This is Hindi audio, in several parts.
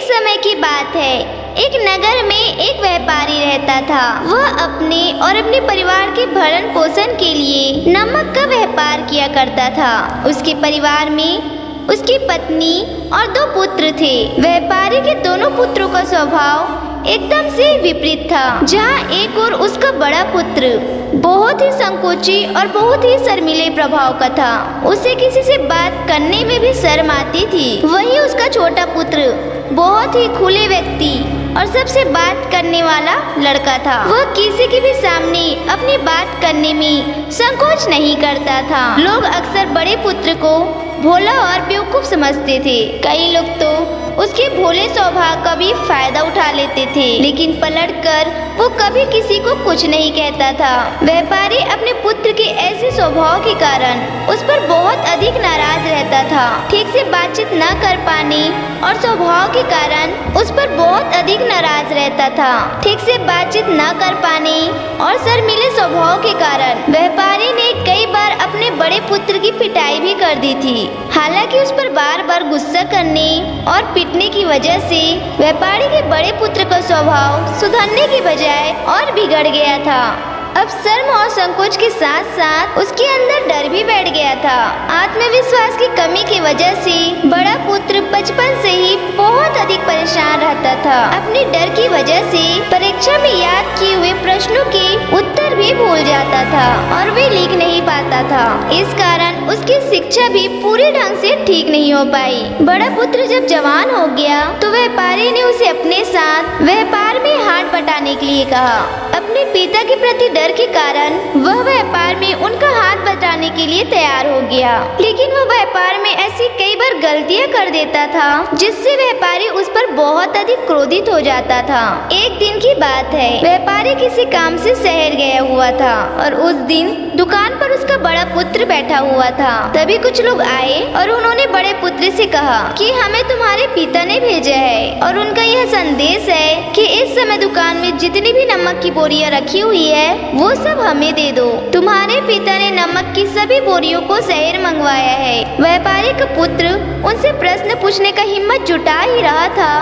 समय की बात है, एक नगर में एक व्यापारी रहता था। वह अपने और अपने परिवार के भरण पोषण के लिए नमक का व्यापार किया करता था। उसके परिवार में उसकी पत्नी और 2 पुत्र थे। व्यापारी के दोनों पुत्रों का स्वभाव एकदम से विपरीत था। जहाँ एक और उसका बड़ा पुत्र बहुत ही संकोची और बहुत ही शर्मीले प्रभाव का था। उसे किसी से बात करने में भी शर्म आती थी। वही उसका छोटा पुत्र बहुत ही खुले व्यक्ति और सबसे बात करने वाला लड़का था। वह किसी के भी सामने अपनी बात करने में संकोच नहीं करता था। लोग अक्सर बड़े पुत्र को भोला और बेवकूफ समझते थे। कई लोग तो उसके भोले स्वभाव का भी फायदा उठा लेते थे, लेकिन पलटकर वो कभी किसी को कुछ नहीं कहता था। व्यापारी अपने पुत्र के ऐसे स्वभाव के कारण उस पर बहुत अधिक नाराज रहता था। ठीक से बातचीत न कर पाने और स्वभाव के कारण उस पर बहुत अधिक नाराज रहता था। ठीक से बातचीत न कर पाने और शर्मीले स्वभाव के कारण व्यापारी ने कई बार अपने बड़े पुत्र की पिटाई भी कर दी थी। हालांकि उस पर बार बार गुस्सा करने और पीटने की वजह से व्यापारी के बड़े पुत्र का स्वभाव सुधरने की बजाय और बिगड़ गया था। अब शर्म और संकोच के साथ साथ उसके अंदर डर भी बैठ गया था। आत्मविश्वास की कमी की वजह से बड़ा पुत्र बचपन से ही बहुत अधिक परेशान रहता था। अपने डर की वजह से परीक्षा में याद किए हुए प्रश्नों के उत्तर भी भूल जाता था और वे लिख नहीं पाता था। इस कारण उसकी शिक्षा भी पूरे ढंग से ठीक नहीं हो पाई। बड़ा पुत्र जब जवान हो गया तो व्यापारी ने उसे अपने साथ व्यापार में हाथ बटाने के लिए कहा। अपने पिता के प्रति डर के कारण वह व्यापार में उनका हाथ बटाने के लिए तैयार हो गया, लेकिन वह व्यापार में ऐसी कई बार गलतियां कर देता था जिससे व्यापारी उस पर बहुत अधिक क्रोधित हो जाता था। एक दिन की बात है, व्यापारी किसी काम से शहर गया हुआ था और उस दिन दुकान पर उसका बड़ा पुत्र बैठा हुआ था। तभी कुछ लोग आए और उन्होंने बड़े पुत्र से कहा कि हमें तुम्हारे पिता ने भेजा है और उनका यह संदेश है कि इस समय दुकान में जितनी भी नमक की बोरियां रखी हुई है वो सब हमें दे दो। तुम्हारे पिता ने नमक की सभी बोरियों को शहर मंगवाया है। व्यापारी का पुत्र उनसे प्रश्न पूछने का हिम्मत जुटा ही रहा था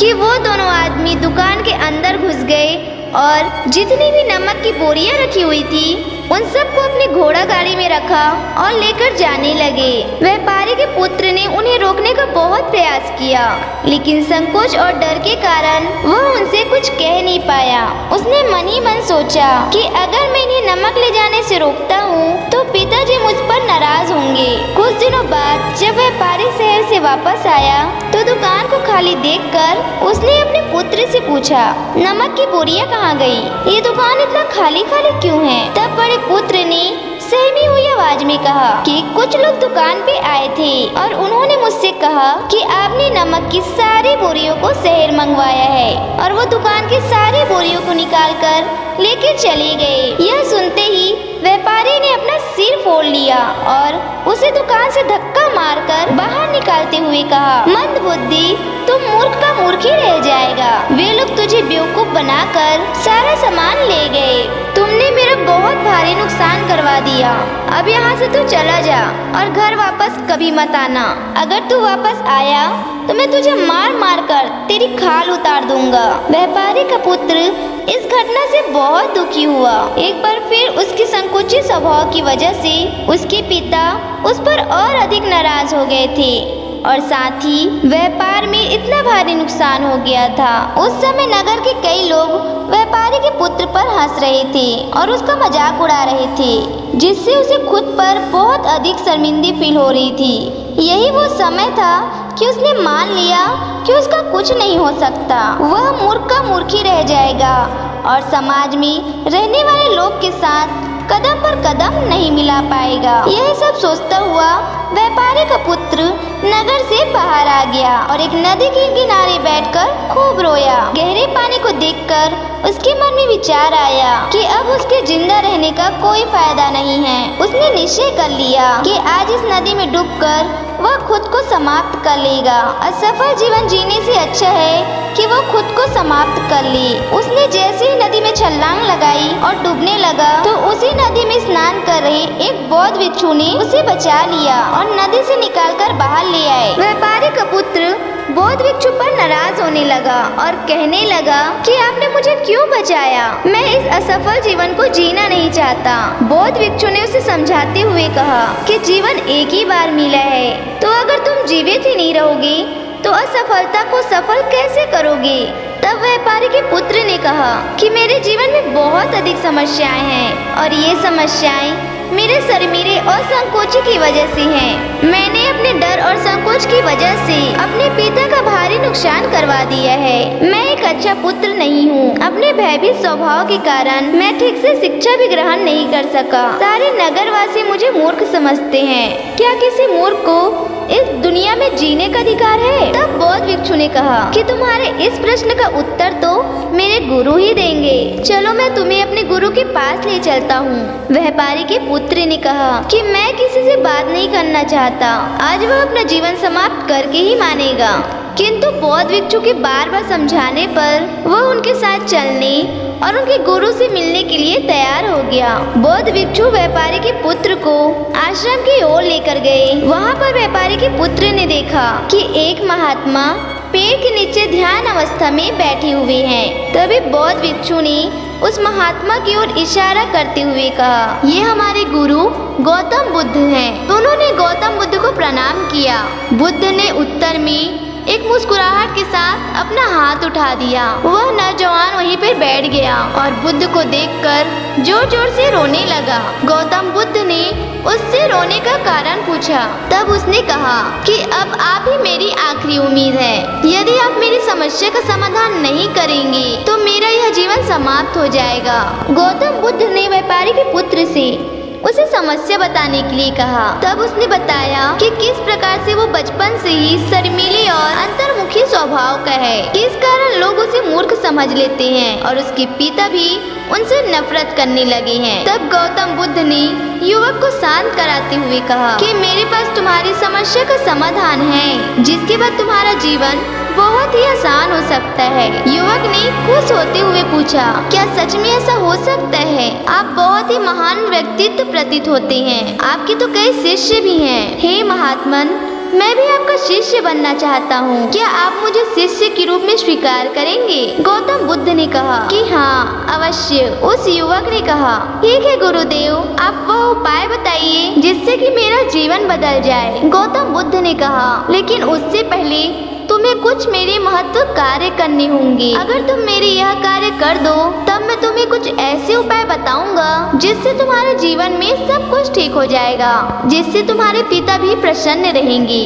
कि वो दोनों आदमी दुकान के अंदर घुस गए और जितनी भी नमक की बोरियां रखी हुई थी उन सबको अपनी घोड़ा गाड़ी में रखा और लेकर जाने लगे। व्यापारी के पुत्र ने उन्हें रोकने का बहुत प्रयास किया, लेकिन संकोच और डर के कारण वह उनसे कुछ कह नहीं पाया। उसने मन ही मन सोचा कि अगर मैं इन्हें नमक ले जाने से रोकता हूँ तो पिताजी मुझ पर नाराज होंगे। कुछ दिनों बाद जब व्यापारी शहर से वापस आया तो दुकान को खाली देखकर उसने अपने पुत्र से पूछा, नमक की बोरियां कहाँ गई? ये दुकान इतना खाली खाली क्यों है? तब बड़े पुत्र ने सहमी हुई आवाज में कहा कि कुछ लोग दुकान पे आए थे और उन्होंने मुझसे कहा कि आपने नमक की सारी बोरियों को शहर मंगवाया है और वो दुकान की सारी बोरियों को निकाल कर लेके चले गए। यह सुनते ही व्यापारी ने अपना सिर फोड़ लिया और उसे दुकान से धक्का मारकर बाहर निकालते हुए कहा, मंद बुद्धि, तुम मूर्ख का मूर्ख ही रह जाएगा। वे लोग तुझे बेवकूफ बनाकर सारा सामान ले गए। तुमने मेरा बहुत भारी नुकसान करवा दिया। अब यहाँ से तू चला जा और घर वापस कभी मत आना। अगर तू वापस आया तो मैं तुझे मार मार कर तेरी खाल उतार दूंगा। व्यापारी का पुत्र इस घटना से बहुत दुखी हुआ। एक बार फिर उसकी संकुचित स्वभाव की वजह से उसके पिता उस पर और अधिक नाराज हो गए थे और साथ ही व्यापार में इतना भारी नुकसान हो गया था। उस समय नगर के कई लोग व्यापारी के पुत्र पर हंस रहे थे और उसका मजाक उड़ा रहे थे, जिससे उसे खुद पर बहुत अधिक शर्मिंदगी फील हो रही थी। यही वो समय था कि उसने मान लिया कि उसका कुछ नहीं हो सकता। वह मूर्ख का मूर्ख ही रह जाएगा और समाज में रहने वाले लोग के साथ कदम पर कदम नहीं मिला पाएगा। यह सब सोचता हुआ व्यापारी का पुत्र नगर से बाहर आ गया और एक नदी के किनारे बैठकर खूब रोया। गहरे पानी को देखकर उसके मन में विचार आया कि अब उसके जिंदा रहने का कोई फायदा नहीं है। उसने निश्चय कर लिया कि आज इस नदी में डूबकर वह खुद को समाप्त कर लेगा। असफल जीवन जीने से अच्छा है कि वो खुद को समाप्त कर ले। उसने जैसे ही नदी में छलांग लगाई और डूबने लगा तो उसी नदी में स्नान कर रहे एक बौद्ध भिक्षु ने उसे बचा लिया और नदी से निकालकर बाहर ले आए। व्यापारी का पुत्र बौद्ध भिक्षु पर नाराज होने रोने लगा और कहने लगा कि आपने मुझे क्यों बचाया? मैं इस असफल जीवन को जीना नहीं चाहता। बौद्ध भिक्षु ने उसे समझाते हुए कहा कि जीवन एक ही बार मिला है, तो अगर तुम जीवित ही नहीं रहोगे तो असफलता को सफल कैसे करोगे? तब व्यापारी के पुत्र ने कहा कि मेरे जीवन में बहुत अधिक समस्याएं हैं और ये समस्याएं मेरे शर्मीले और संकोची की वजह से हैं। मैंने अपने डर और संकोच की वजह से अपने पिता का भारी नुकसान करवा दिया है। मैं एक अच्छा पुत्र नहीं हूँ। अपने भयभीत स्वभाव के कारण मैं ठीक से शिक्षा भी ग्रहण नहीं कर सका। सारे नगरवासी मुझे मूर्ख समझते हैं। क्या किसी मूर्ख को इस दुनिया में जीने का अधिकार है? तब बौद्ध भिक्षु ने कहा कि तुम्हारे इस प्रश्न का उत्तर तो मेरे गुरु ही देंगे। चलो मैं तुम्हें अपने गुरु के पास ले चलता हूँ। व्यापारी के पुत्र ने कहा कि मैं किसी से बात नहीं करना चाहता। आज वह अपना जीवन समाप्त करके ही मानेगा। किंतु बौद्ध भिक्षु के बार बार समझाने पर वह उनके साथ चलने और उनके गुरु से मिलने के लिए तैयार हो गया। बौद्ध भिक्षु व्यापारी के पुत्र को आश्रम की ओर लेकर गए। वहाँ पर व्यापारी के पुत्र ने देखा कि एक महात्मा पेड़ के नीचे ध्यान अवस्था में बैठे हुए हैं। तभी बौद्ध भिक्षु ने उस महात्मा की ओर इशारा करते हुए कहा, ये हमारे गुरु गौतम बुद्ध हैं। दोनों ने गौतम बुद्ध को प्रणाम किया। बुद्ध ने उत्तर में एक मुस्कुराहट के साथ अपना हाथ उठा दिया। वह नौजवान वहीं पर बैठ गया और बुद्ध को देखकर जोर जोर से रोने लगा। गौतम बुद्ध ने उससे रोने का कारण पूछा। तब उसने कहा कि अब आप ही मेरी आखिरी उम्मीद है। यदि आप मेरी समस्या का समाधान नहीं करेंगे तो मेरा यह जीवन समाप्त हो जाएगा। गौतम बुद्ध ने व्यापारी के पुत्र से उसे समस्या बताने के लिए कहा। तब उसने बताया कि किस प्रकार से वो बचपन से ही शर्मीली और अंतर्मुखी स्वभाव का है, किस कारण लोग उसे मूर्ख समझ लेते हैं और उसके पिता भी उनसे नफरत करने लगे हैं। तब गौतम बुद्ध ने युवक को शांत कराते हुए कहा कि मेरे पास तुम्हारी समस्या का समाधान है, जिसके बाद तुम्हारा जीवन बहुत ही आसान हो सकता है। युवक ने खुश होते हुए पूछा, क्या सच में ऐसा हो सकता है? आप बहुत ही महान व्यक्तित्व प्रतीत होते हैं। आपके तो कई शिष्य भी हैं। हे महात्मन, मैं भी आपका शिष्य बनना चाहता हूँ। क्या आप मुझे शिष्य के रूप में स्वीकार करेंगे? गौतम बुद्ध ने कहा कि हाँ, अवश्य। उस युवक ने कहा, ठीक है गुरुदेव, आप वह उपाय बताइए जिससे कि मेरा जीवन बदल जाए। गौतम बुद्ध ने कहा, लेकिन उससे पहले तुम्हें कुछ मेरे महत्व कार्य करने होंगे। अगर तुम मेरे यह कार्य कर दो तब मैं तुम्हें कुछ ऐसे उपाय बताऊंगा जिससे तुम्हारे जीवन में सब कुछ ठीक हो जाएगा, जिससे तुम्हारे पिता भी प्रसन्न रहेंगे।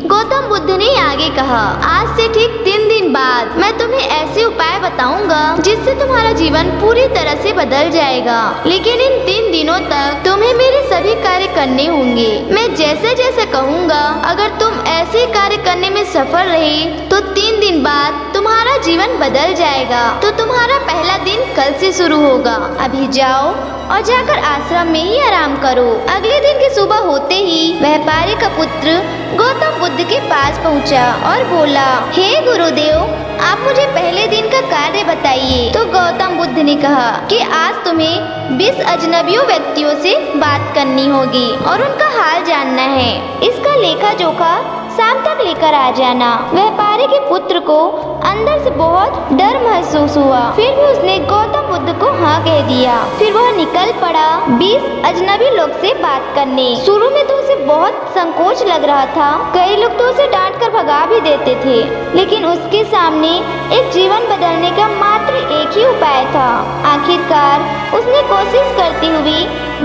गौतम बुद्ध ने आगे कहा, आज से ठीक 3 दिन बाद मैं तुम्हें ऐसे उपाय बताऊंगा जिससे तुम्हारा जीवन पूरी तरह से बदल जाएगा। लेकिन इन 3 दिनों तक तुम्हें मेरे सभी कार्य करने होंगे। मैं जैसे जैसे कहूँगा, अगर तुम ऐसे कार्य करने में सफल रहे तो 3 दिन बाद तुम्हारा जीवन बदल जाएगा। तो तुम्हारा पहला दिन कल से शुरू होगा। अभी जाओ और जाकर आश्रम में ही आराम करो। अगले दिन की सुबह होते ही व्यापारी का पुत्र गौतम बुद्ध के पास पहुंचा और बोला, हे गुरुदेव, आप मुझे पहले दिन का कार्य बताइए। तो गौतम बुद्ध ने कहा कि आज तुम्हें 20 अजनबियों व्यक्तियों से बात करनी होगी और उनका हाल जानना है। इसका लेखा जोखा शाम तक लेकर आ जाना। व्यापारी के पुत्र को अंदर से बहुत डर महसूस हुआ, फिर भी उसने गौतम बुद्ध को हाँ कह दिया। फिर वह निकल पड़ा 20 अजनबी लोग से बात करने। शुरू में तो उसे बहुत संकोच लग रहा था। कई लोग तो उसे डांट कर भगा भी देते थे, लेकिन उसके सामने एक जीवन बदलने का मात्र एक ही उपाय था। आखिरकार उसने कोशिश करते हुए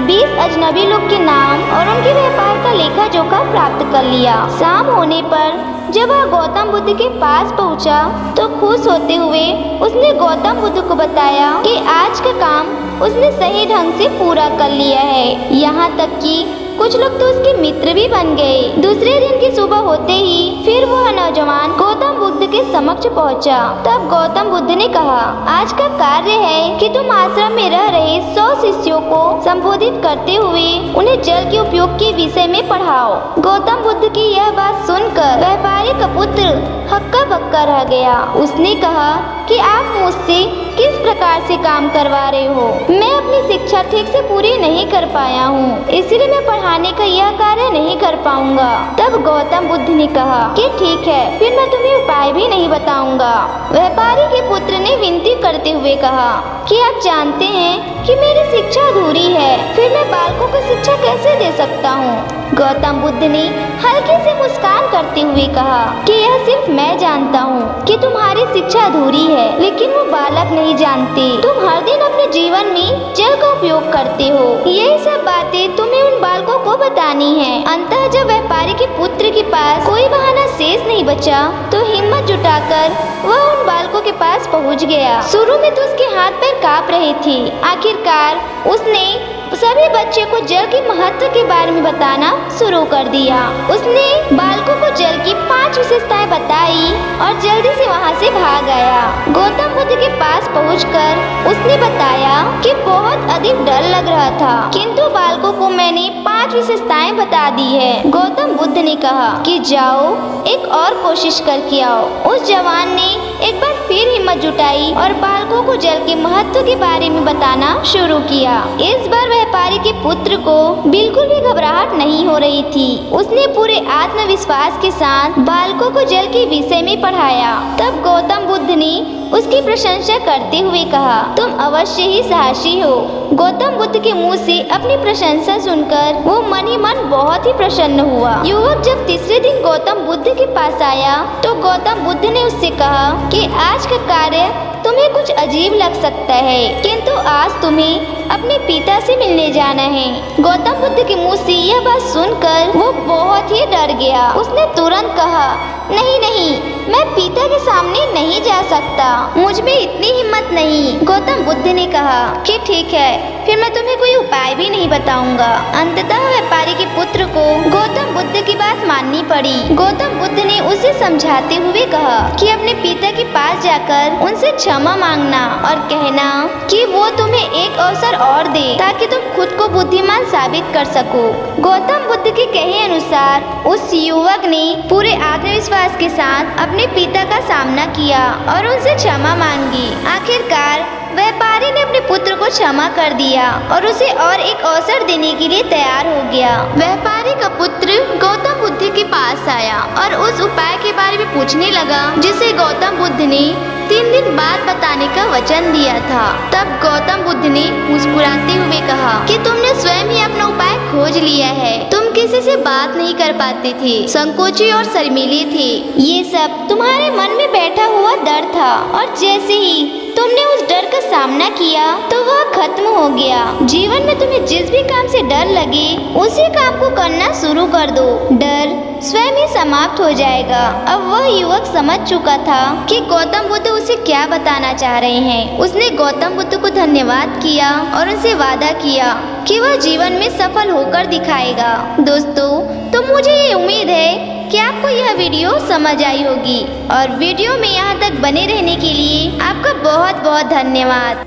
20 अजनबी लोग के नाम और उनके व्यापार का लेखा जोखा प्राप्त कर लिया। शाम होने पर जब वह गौतम बुद्ध के पास पहुंचा तो खुश होते हुए उसने गौतम बुद्ध को बताया कि आज का काम उसने सही ढंग से पूरा कर लिया है। यहाँ तक कि कुछ लोग तो उसके मित्र भी बन गए। दूसरे दिन की सुबह होते ही फिर वह नौजवान गौतम बुद्ध के समक्ष पहुंचा। तब गौतम बुद्ध ने कहा, आज का कार्य है कि तुम आश्रम में रह रहे 100 शिष्यों को संबोधित करते हुए उन्हें जल के उपयोग के विषय में पढ़ाओ। गौतम बुद्ध की यह बात सुनकर व्यापारी का पुत्र हक्का बक्का रह गया। उसने कहा कि आप मुझसे किस प्रकार से काम करवा रहे हो? मैं अपनी शिक्षा ठीक से पूरी नहीं कर पाया हूँ, इसलिए मैं चाहने का यह कार्य नहीं कर पाऊंगा। तब गौतम बुद्ध ने कहा कि ठीक है, फिर मैं तुम्हें उपाय भी नहीं बताऊंगा। व्यापारी के पुत्र ने विनती करते हुए कहा कि आप जानते हैं कि मेरी शिक्षा अधूरी है, फिर मैं बालकों को शिक्षा कैसे दे सकता हूँ। गौतम बुद्ध ने हल्की सी मुस्कान करते हुए कहा कि यह सिर्फ मैं जानता हूँ कि तुम्हारी शिक्षा अधूरी है, लेकिन वो बालक नहीं जानते। तुम हर दिन अपने जीवन में जल का उपयोग करते हो। यही सब बातें तुम्हें उन बालकों को बतानी है। अंततः जब व्यापारी के पुत्र के पास कोई बहाना शेष नहीं बचा तो हिम्मत जुटाकर वह उन बालकों के पास पहुँच गया। शुरू में तो उसके हाथ पैर कांप रहे थे। आखिरकार उसने सभी बच्चे को जल के महत्व के बारे में बताना शुरू कर दिया। उसने बालकों को जल की 5 विशेषताएं बताई और जल्दी से वहां से भाग आया। गौतम बुद्ध के पास पहुंचकर उसने बताया कि बहुत अधिक डर लग रहा था, किंतु बालकों को मैंने 5 विशेषताएं बता दी है। गौतम बुद्ध ने कहा कि जाओ एक और कोशिश करके आओ। उस जवान ने एक बार फिर हिम्मत जुटाई और बालकों को जल के महत्व के बारे में बताना शुरू किया। इस बार व्यापारी के पुत्र को बिल्कुल भी घबराहट नहीं हो रही थी। उसने पूरे आत्मविश्वास के साथ बालकों को जल के विषय में पढ़ाया। तब गौतम बुद्ध ने उसकी प्रशंसा करते हुए कहा, तुम अवश्य ही साहसी हो। गौतम बुद्ध के मुंह से अपनी प्रशंसा सुनकर वो मन ही मन बहुत ही प्रसन्न हुआ। युवक जब तीसरे दिन गौतम बुद्ध के पास आया तो गौतम बुद्ध ने उससे कहा कि आज का कार्य तुम्हें कुछ अजीब लग सकता है, किंतु आज तुम्हें अपने पिता से मिलने जाना है। गौतम बुद्ध के मुंह से यह बात सुनकर वो बहुत ही डर गया। उसने तुरंत कहा, नहीं नहीं, मैं पिता के सामने नहीं जा सकता, मुझ में इतनी हिम्मत नहीं। गौतम बुद्ध ने कहा कि ठीक है, फिर मैं तुम्हें कोई उपाय भी नहीं बताऊंगा। अंततः व्यापारी के पुत्र को गौतम बुद्ध की बात माननी पड़ी। गौतम बुद्ध ने उसे समझाते हुए कहा कि अपने पिता के पास जाकर उनसे क्षमा मांगना और कहना कि वो तुम्हें एक अवसर और दे ताकि तुम खुद को बुद्धिमान साबित कर सको। गौतम बुद्ध के कहे अनुसार उस युवक ने पूरे आत्मविश्वास के साथ अपने पिता का सामना किया और उनसे क्षमा मांगी। आखिरकार व्यापारी ने अपने पुत्र को क्षमा कर दिया और उसे और एक अवसर देने के लिए तैयार हो गया। व्यापारी का पुत्र गौतम बुद्ध के पास आया और उस उपाय के बारे में पूछने लगा जिसे गौतम बुद्ध ने 3 दिन बाद बताने का वचन दिया था। तब गौतम बुद्ध ने मुस्कुराते हुए कहा कि तुमने स्वयं ही अपना उपाय खोज लिया है। तुम किसी से बात नहीं कर पाते थे, संकोची और शर्मीले थे। ये सब तुम्हारे मन में बैठा हुआ डर था और जैसे ही तुमने उस डर का सामना किया तो वह खत्म हो गया। जीवन में तुम्हें जिस भी काम से डर लगे उसी काम को करना शुरू कर दो, डर स्वयं ही समाप्त हो जाएगा। अब वह युवक समझ चुका था कि गौतम बुद्ध उसे क्या बताना चाह रहे हैं। उसने गौतम बुद्ध को धन्यवाद किया और उनसे वादा किया कि वह जीवन में सफल होकर दिखाएगा। दोस्तों, तो मुझे ये उम्मीद है कि आपको यह वीडियो समझ आई होगी और वीडियो में यहाँ तक बने रहने के लिए आपका बहुत बहुत धन्यवाद।